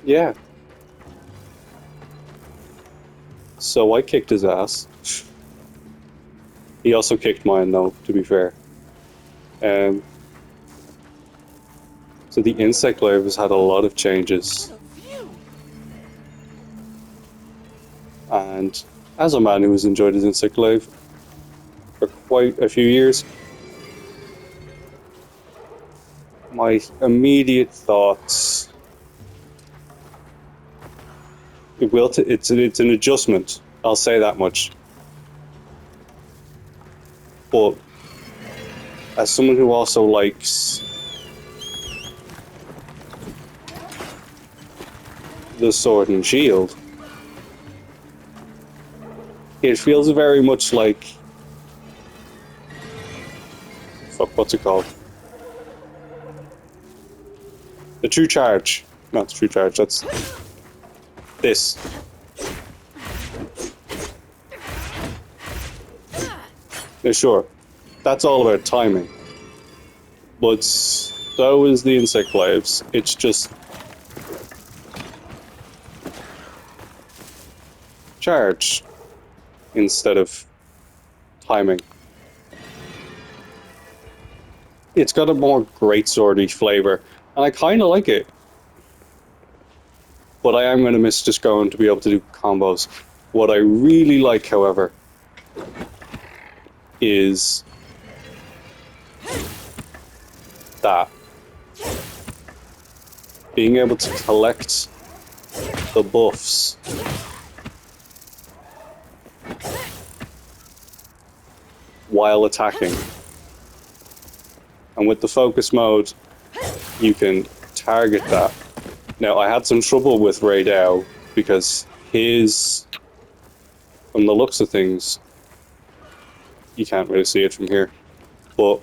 Yeah. So I kicked his ass. He also kicked mine, though, to be fair. Um, so the insect glaive has had a lot of changes. And as a man who has enjoyed his insect glaive for quite a few years, my immediate thoughts, it's an adjustment. I'll say that much. But as someone who also likes the sword and shield, it feels very much like, fuck, what's it called? The true charge. Not the true charge, that's this. Yeah, sure, that's all about timing. But so is the insect glaives. It's just charge instead of timing. It's got a more greatswordy flavor, and I kind of like it. But I am going to miss just going to be able to do combos. What I really like, however, is that being able to collect the buffs while attacking. And with the focus mode, you can target that. Now, I had some trouble with Ray Dow because his, from the looks of things, you can't really see it from here, but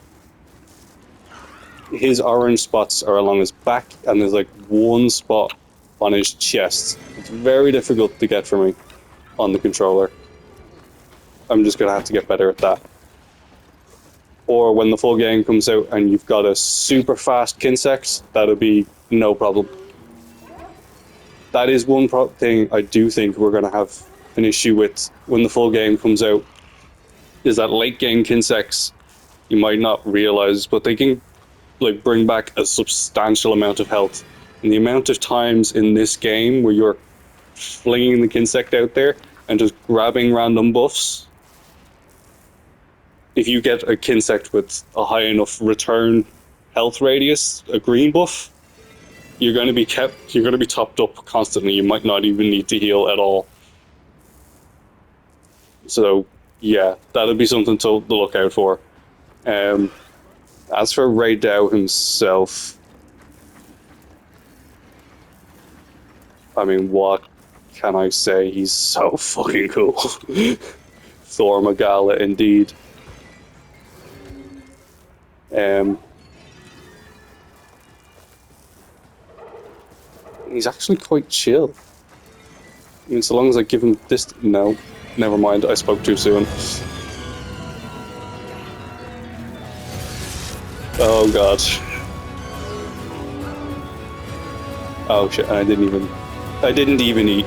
his orange spots are along his back, and there's like one spot on his chest. It's very difficult to get for me on the controller. I'm just gonna have to get better at that. Or when the full game comes out and you've got a super fast Kinsect, that'll be no problem. That is one thing I do think we're gonna have an issue with when the full game comes out, is that late game Kinsects, you might not realize, but they can like bring back a substantial amount of health. And the amount of times in this game where you're flinging the Kinsect out there and just grabbing random buffs, if you get a Kinsect with a high enough return health radius, a green buff, you're going to be topped up constantly. You might not even need to heal at all. So yeah, that'll be something to look out for. As for Ray Dow himself, I mean, what can I say? He's so fucking cool. Thor Magala, indeed. He's actually quite chill. I mean, so long as I give him this... No, never mind, I spoke too soon. Oh god. Oh shit, I didn't even eat.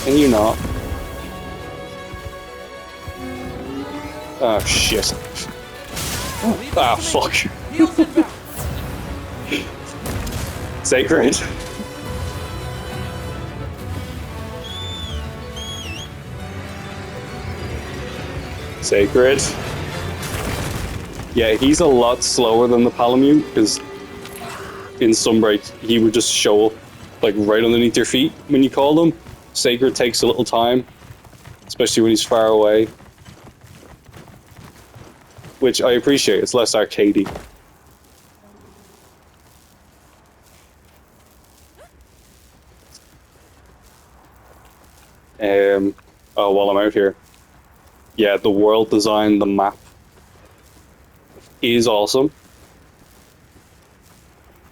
Can you not? Oh shit. Ah, fuck. Sacred. Sacred. Yeah, he's a lot slower than the Palamute, because in Sunbreak, he would just show up like right underneath your feet when you call him. Sacred takes a little time, especially when he's far away. Which I appreciate, it's less arcadey. Oh, while I'm out here. Yeah, the world design, the map is awesome.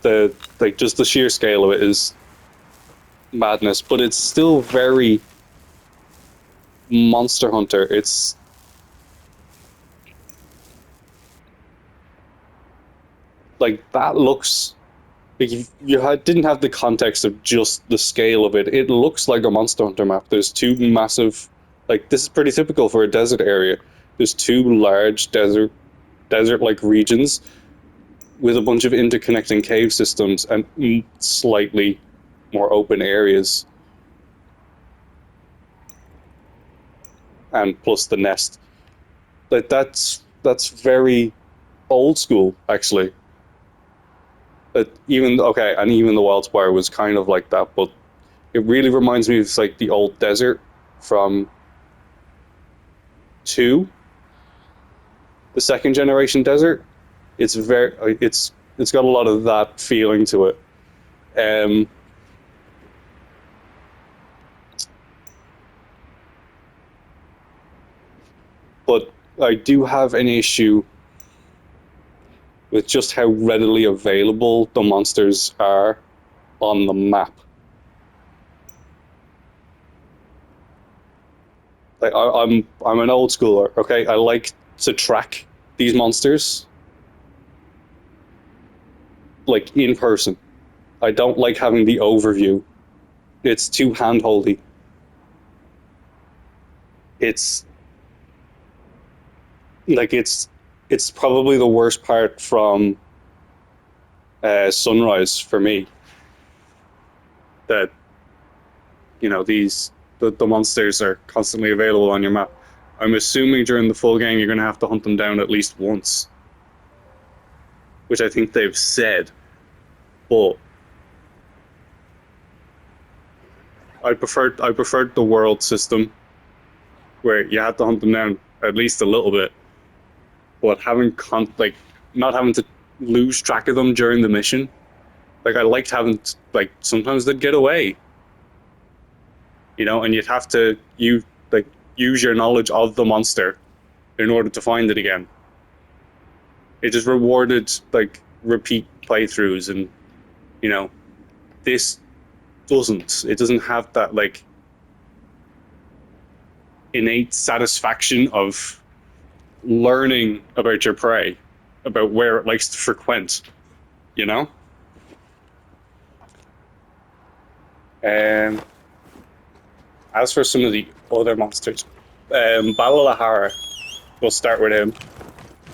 Just the sheer scale of it is madness, but it's still very Monster Hunter. like that looks like didn't have the context of just the scale of it. It looks like a Monster Hunter map. There's two massive, like this is pretty typical for a desert area. There's two large desert like regions with a bunch of interconnecting cave systems and slightly more open areas, and plus the nest. Like that's very old school, actually. But even okay, and even the Wildspire was kind of like that, but it really reminds me of like the old desert from two, the second generation desert. It's got a lot of that feeling to it. Um, but I do have an issue with just how readily available the monsters are on the map. Like I'm an old schooler, okay? I like to track these monsters like in person. I don't like having the overview. It's too handholdy. It's like it's probably the worst part from Sunrise for me. That the monsters are constantly available on your map. I'm assuming during the full game you're going to have to hunt them down at least once, which I think they've said. But I preferred the world system where you had to hunt them down at least a little bit, but like not having to lose track of them during the mission. Like I liked having like sometimes they'd get away, and you'd have to use your knowledge of the monster in order to find it again. It just rewarded like repeat playthroughs, and this doesn't. It doesn't have that like innate satisfaction of learning about your prey, about where it likes to frequent. You know. And as for some of the other monsters, Balalahara, we'll start with him.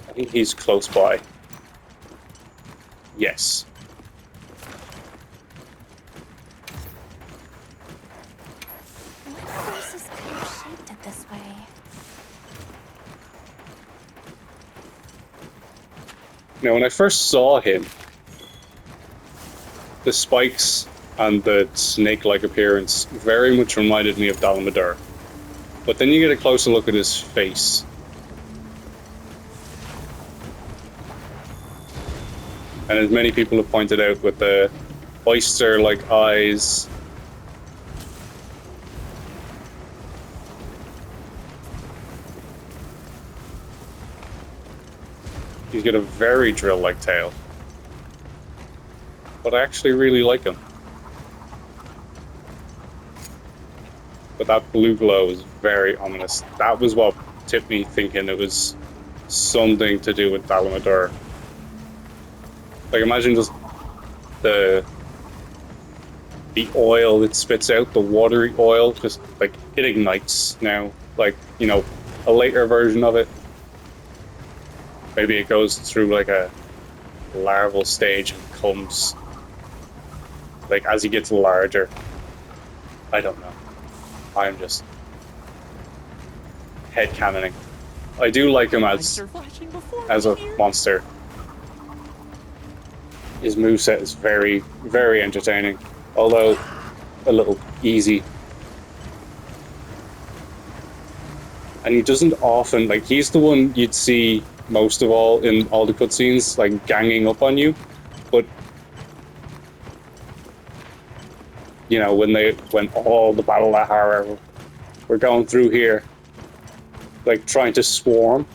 I think he's close by. Yes. What place is kind of shaped it this way? Now, when I first saw him, the spikes and the snake-like appearance very much reminded me of Dalamadur. But then you get a closer look at his face. And as many people have pointed out, with the oyster-like eyes, he's got a very drill-like tail. But I actually really like him. But that blue glow is very ominous. That was what tipped me thinking it was something to do with Dalamadur. Like, imagine just the oil it spits out, the watery oil, just like it ignites now. Like, a later version of it. Maybe it goes through like a larval stage and comes like as he gets larger. I don't know. I'm just headcanoning. I do like him as a monster. His moveset is very, very entertaining, although a little easy. And he doesn't often, like, he's the one you'd see most of all in all the cutscenes, like, ganging up on you. But, when all the Balalahara were going through here, like, trying to swarm,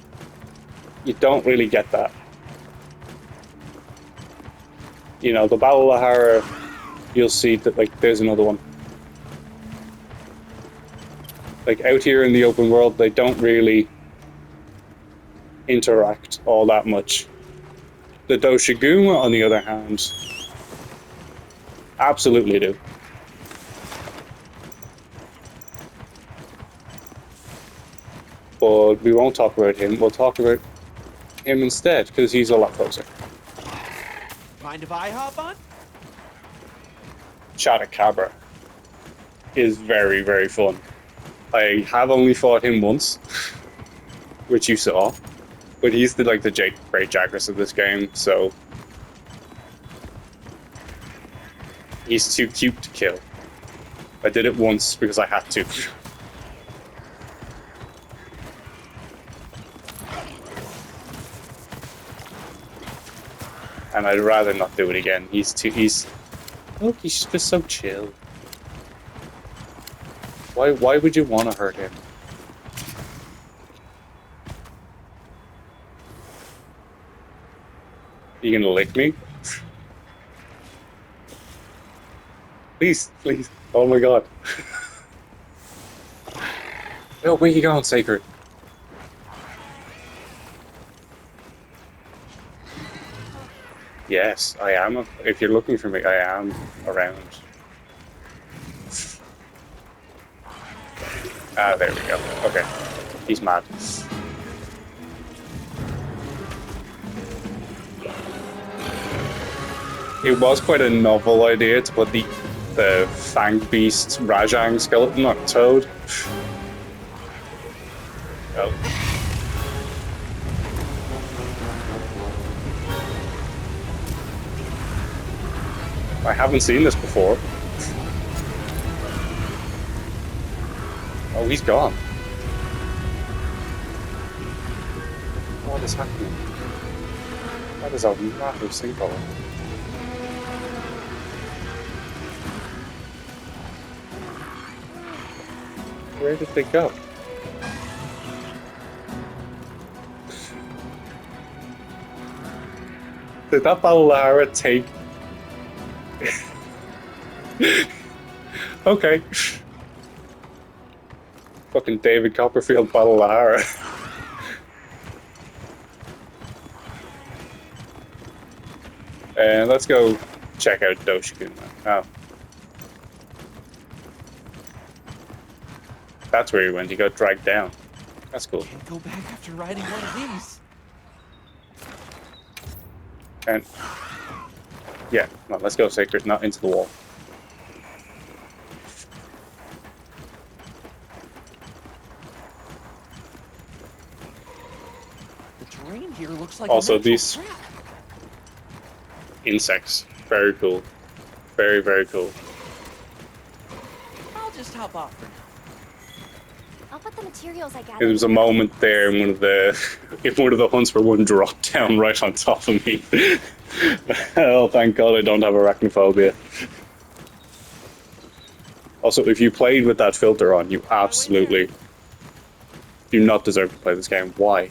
you don't really get that. The Balalahara, you'll see that, like, there's another one. Like, out here in the open world, they don't really interact all that much. The Doshiguma, on the other hand, absolutely do. But we won't talk about him. We'll talk about him instead, because he's a lot closer. Mind if I hop on? Chatacabra is very, very fun. I have only fought him once, which you saw, but he's the great Jagras of this game, so he's too cute to kill. I did it once because I had to. And I'd rather not do it again. Look, he's just so chill. Why would you want to hurt him? You gonna lick me? Please, please. Oh my god. Oh, where you going, Sacred? Yes, I am. If you're looking for me, I am around. Ah, there we go. Okay. He's mad. It was quite a novel idea to put the Fang Beast Rajang skeleton on Toad. Oh. I haven't seen this before. Oh, he's gone. What is happening? That is a massive sinkhole. Where did they go? Did that Balara take... Okay. Fucking David Copperfield Balara. And let's go check out Doshikun. Oh. That's where he went. He got dragged down. That's cool. Can't go back after riding one of these. And yeah, come on, let's go, Sacred, not into the wall. The terrain here looks like also, a these trap. insects, very cool. Very, very cool. I'll just hop off for now. I'll put the materials I gathered. There was a moment there in one of the hunts where one dropped down right on top of me. Oh, thank God I don't have arachnophobia. Also, if you played with that filter on, you absolutely do not deserve to play this game. Why?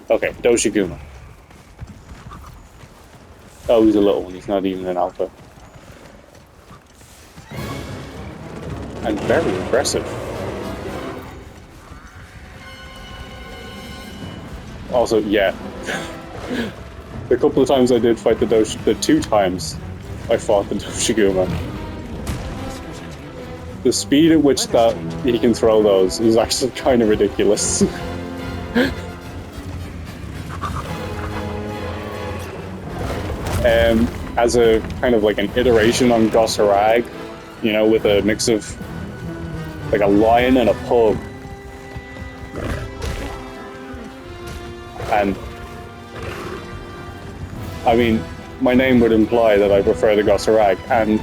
Okay, Doshiguma. Oh, he's a little one. He's not even an alpha. And very aggressive. Also, yeah. The couple of times I did fight the 2 times I fought the Doshiguma. The speed at which that he can throw those is actually kind of ridiculous. As a kind of like an iteration on Gosarag, you know, with a mix of like a lion and a pug. And I mean, my name would imply that I prefer the Gosarag, and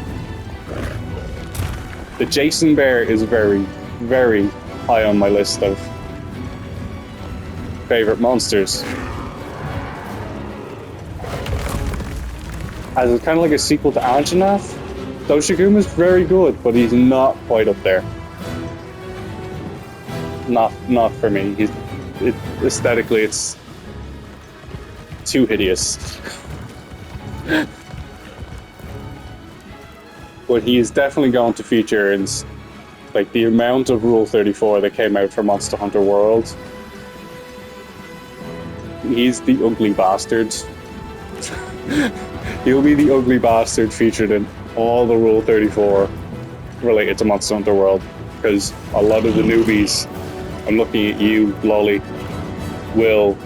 the Jason Bear is very, very high on my list of favorite monsters. As it's kind of like a sequel to Anjanath, Doshiguma is very good, but he's not quite up there. Not for me. Aesthetically, it's too hideous. But he is definitely going to feature in like the amount of Rule 34 that came out for Monster Hunter World he's the ugly bastard. He'll be the ugly bastard featured in all the Rule 34 related to Monster Hunter World, because a lot of the newbies, I'm looking at you, Lolly, will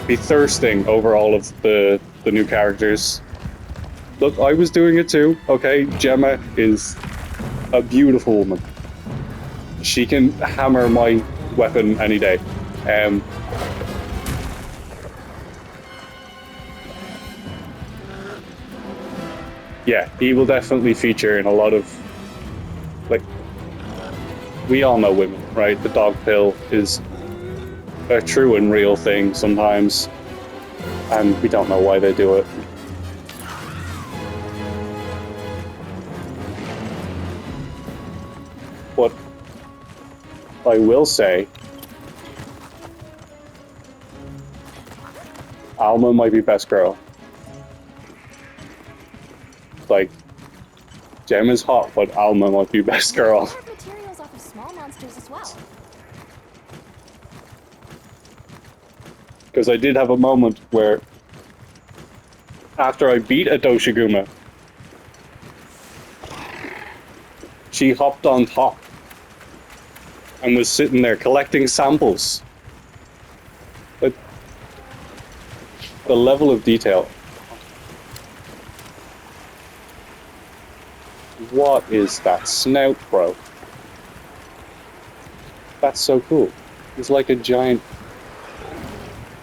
be thirsting over all of the new characters. Look, I was doing it too, okay? Gemma is a beautiful woman. She can hammer my weapon any day. Yeah, he will definitely feature in a lot of, like, we all know women, right? The dog pill is a true and real thing sometimes, and we don't know why they do it. But I will say, Alma might be best girl. Like, Gemma's hot, but Alma might be best girl. We have materials off of small monsters as well. Because I did have a moment where, after I beat a Doshiguma, she hopped on top and was sitting there collecting samples. But the level of detail. What is that snout, bro? That's so cool. It's like a giant,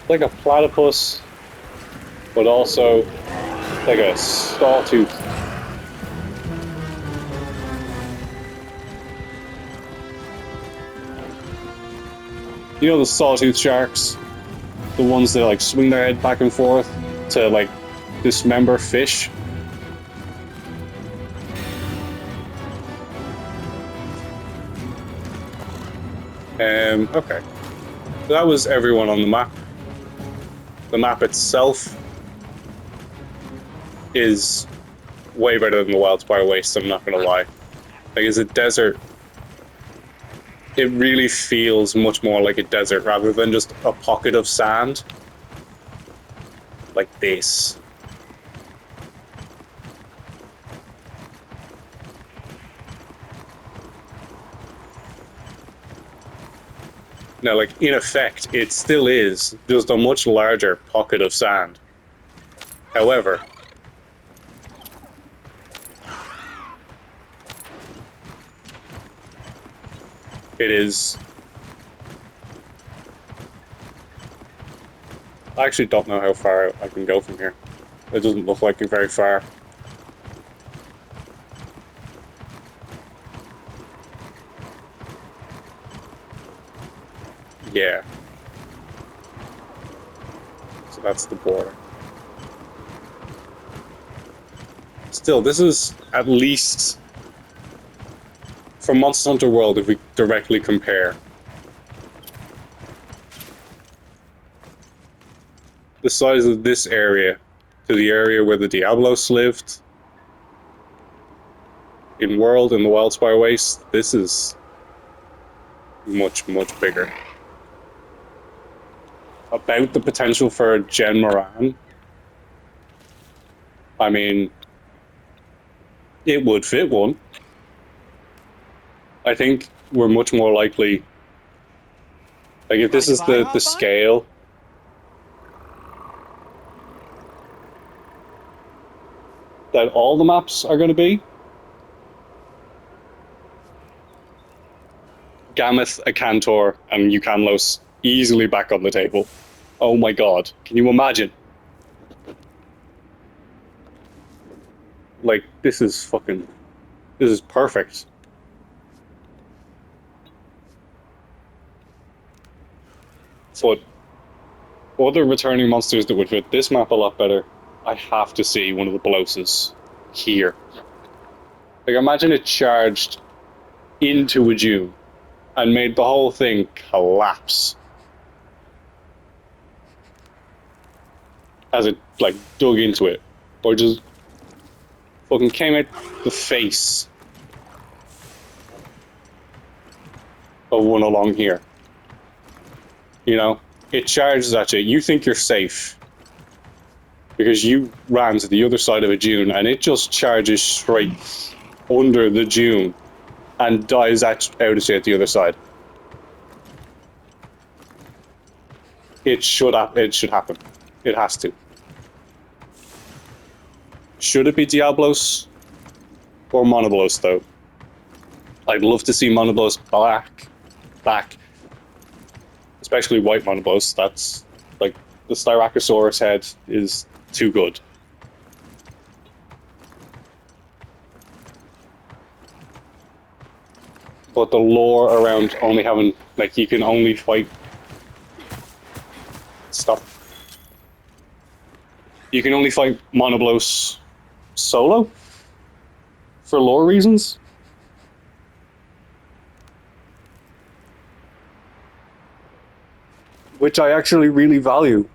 like a platypus, but also like a sawtooth. You know the sawtooth sharks? The ones that like swing their head back and forth to like dismember fish? Okay. So that was everyone on the map. The map itself is way better than the Wildspire Waste, I'm not gonna lie. Like, as a desert, it really feels much more like a desert rather than just a pocket of sand. Like this. Now, like, in effect, it still is just a much larger pocket of sand. However, it is... I actually don't know how far I can go from here. It doesn't look like very far. Yeah. So that's the border. Still, this is at least... from Monster Hunter World, if we directly compare, the size of this area to the area where the Diablos lived in World and the Wildspire Waste, this is much, much bigger. About the potential for a Gen Moran, I mean, it would fit one. I think we're much more likely, like, if this is the scale, that all the maps are going to be, Gameth, Akantor, and Eukanlos easily back on the table. Oh my god, can you imagine? Like, this is perfect. But other returning monsters that would fit this map a lot better, I have to see one of the Boloses here. Like, imagine it charged into a dune and made the whole thing collapse as it, like, dug into it. Or just fucking came out the face of one along here. You know? it charges at you. You think you're safe because you ran to the other side of a dune, and it just charges straight under the dune and dies out at you at the other side. It should happen. It has to. Should it be Diablos or Monoblos, though? I'd love to see Monoblos back. Especially white Monoblos. That's like the Styracosaurus head is too good. But the lore around only having, like, you can only fight. Stop. You can only fight Monoblos solo for lore reasons. Which I actually really value.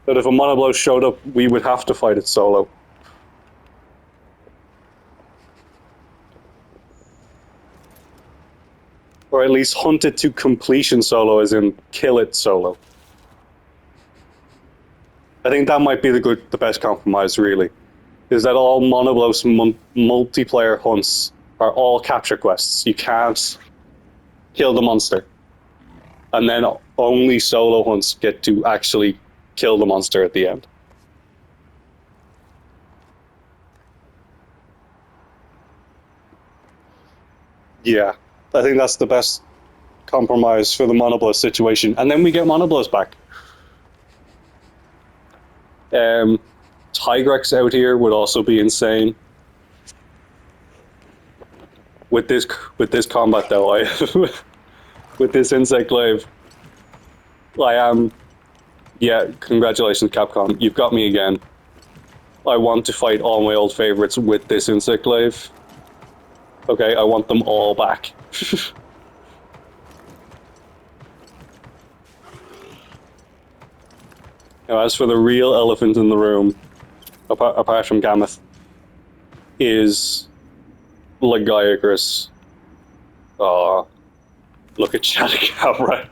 That if a Monoblos showed up, we would have to fight it solo. Or at least hunt it to completion solo, as in kill it solo. I think that might be the best compromise, really. Is that all Monoblos multiplayer hunts are all capture quests. You can't kill the monster. And then only solo hunts get to actually kill the monster at the end. Yeah, I think that's the best compromise for the Monoblos situation. And then we get Monoblos back. Tigrex out here would also be insane. With this combat, though, with this insect glaive, I am. Yeah, congratulations, Capcom. You've got me again. I want to fight all my old favorites with this insect glaive. Okay, I want them all back. Now, as for the real elephant in the room, apart from Gameth, is Legiacris. Aw, look at Chattacabra.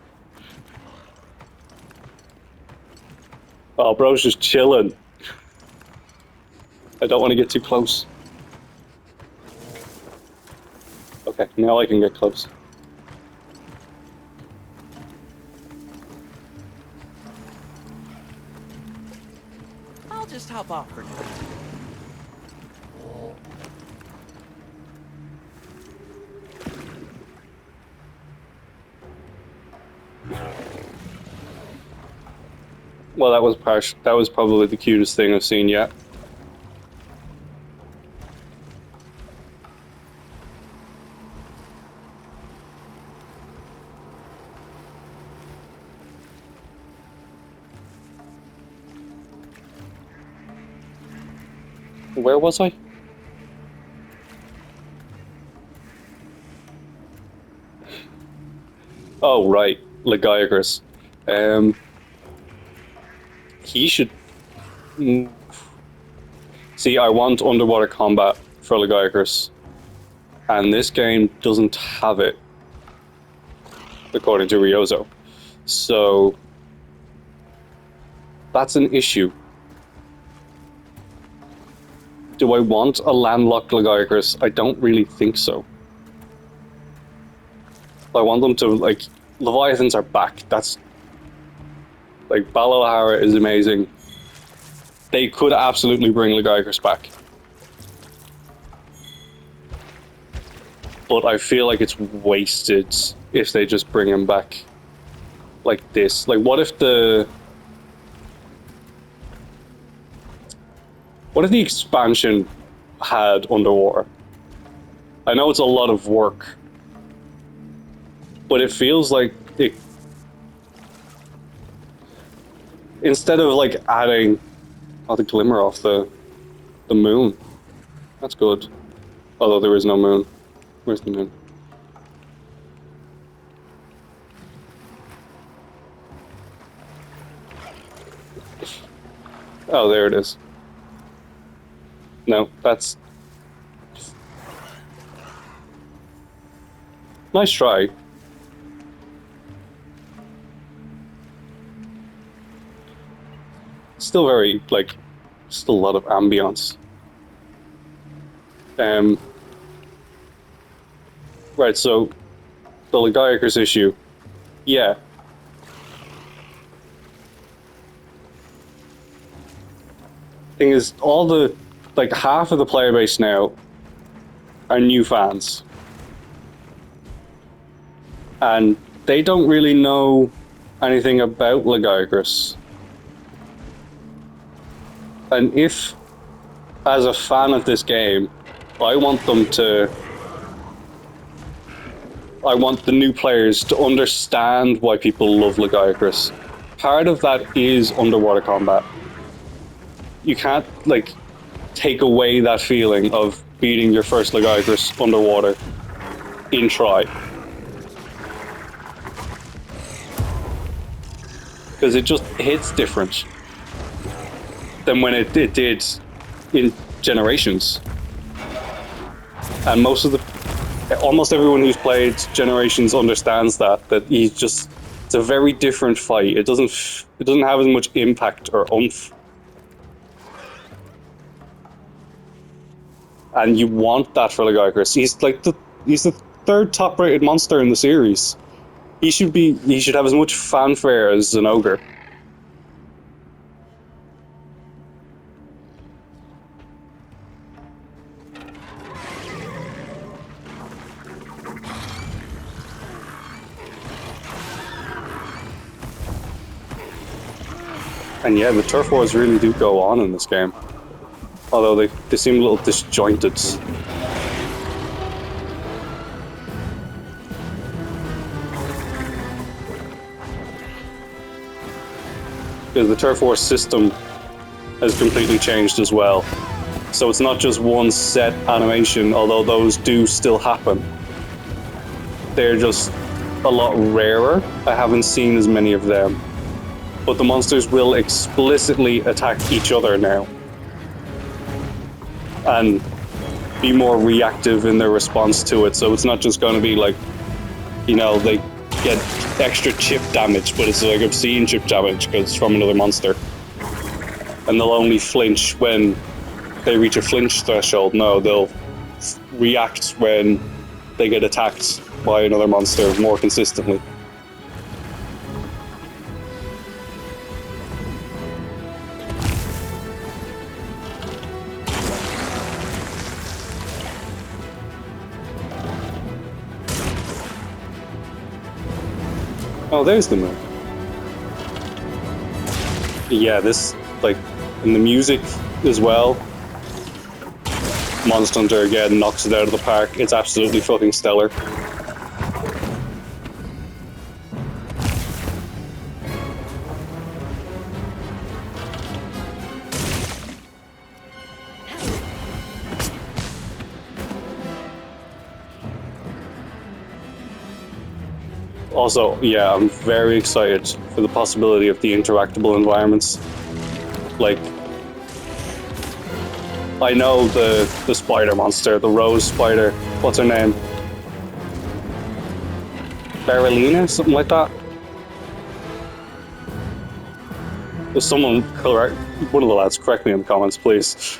Oh, bro's just chilling. I don't want to get too close. Okay, now I can get close. I'll just hop off for now. Well, that was probably the cutest thing I've seen yet. Where was I? Oh, right. Legiacris. He should... See, I want underwater combat for Legiacris. And this game doesn't have it, according to Ryozo. So... that's an issue. Do I want a landlocked Legiacris? I don't really think so. I want them to, like... Leviathans are back. That's... like, Balalahara is amazing. They could absolutely bring Legiacris back. But I feel like it's wasted if they just bring him back like this. Like, what if the expansion had underwater? I know it's a lot of work, but it feels like it, instead of like adding the glimmer off the moon. That's good. Although there is no moon. Where's the moon? Oh, there it is. No, that's... nice try. still very, like, still a lot of ambience. Right, so the Lagiacrus issue, yeah. Thing is, all the, like, half of the player base now are new fans. And they don't really know anything about Lagiacrus. And if, as a fan of this game, I want the new players to understand why people love Lagiacrus. Part of that is underwater combat. You can't, like, take away that feeling of beating your first Lagiacrus underwater in try. Because it just hits different than when it did in Generations. And almost everyone who's played Generations understands that it's a very different fight. It doesn't have as much impact or oomph. And you want that for Lagiacrus. He's the third top rated monster in the series. He should have as much fanfare as an ogre. And yeah, the turf wars really do go on in this game. Although they seem a little disjointed. Because the turf war system has completely changed as well. So it's not just one set animation, although those do still happen. They're just a lot rarer. I haven't seen as many of them. But the monsters will explicitly attack each other now. And be more reactive in their response to it. So it's not just going to be like, they get extra chip damage, but it's like obscene chip damage because it's from another monster. And they'll only flinch when they reach a flinch threshold. No, they'll react when they get attacked by another monster more consistently. Oh, there's the moon. Yeah, this, like, in the music as well, Monster Hunter again knocks it out of the park. It's absolutely fucking stellar. Also, yeah, I'm very excited for the possibility of the interactable environments. Like, I know the spider monster, the rose spider. What's her name? Barrelina? Something like that? There's someone correct, one of the lads, correct me in the comments, please.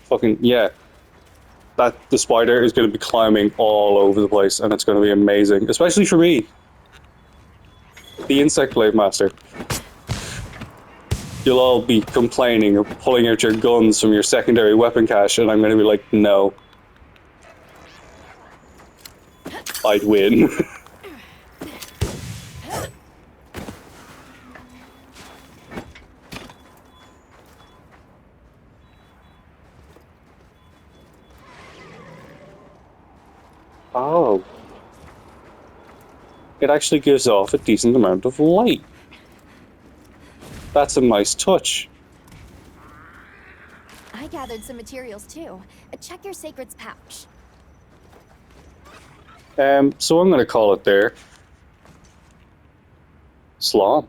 Fucking, yeah. The spider is going to be climbing all over the place, and it's going to be amazing, especially for me, the insect Glaive master. You'll all be complaining or pulling out your guns from your secondary weapon cache, and I'm going to be like, no. I'd win. Oh. It actually gives off a decent amount of light. That's a nice touch. I gathered some materials too. Check your sacred's pouch. So I'm going to call it there. Slán.